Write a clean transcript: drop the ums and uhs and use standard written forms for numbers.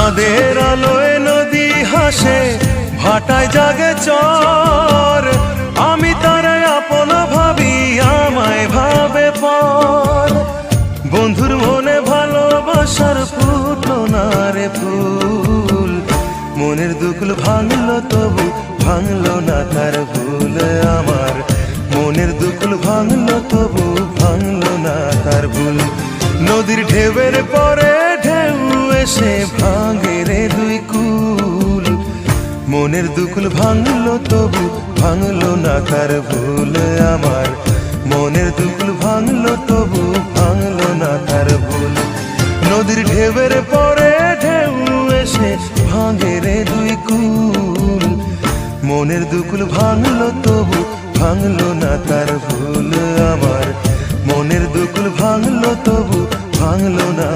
চাঁদের আলোয় নদী হাসে, ভাটায় জাগে চর। আমি তারাই আপন ভাবি, আমায় ভাবে পর। বন্ধুর মনে ভালোবাসার ফুটলো না রে ফুল। মনের দুকুল ভাঙলো তবু ভাঙলো না তার ভুল আমার। মনের দুকুল ভাঙলো তবু ভাঙলো না তার ভুল। নদীর ঢেউয়ের পরে ঢেউ এসে ভাঙে রে দুই কুল। মনের দুকুল ভাঙলো তবু ভাঙলো না তার ভুল আমার। মনের দুকুল ভাঙলো তবু ভাঙলো না তার ভুল। নদীর ঢেউয়ের পরে ঢেউ এসে ভাঙে রে দুই কুল। মনের দুকুল ভাঙলো তবু ভাঙলো না তার ভুল আমার। মনের দুকুল ভাঙলো তবু ভাঙলো না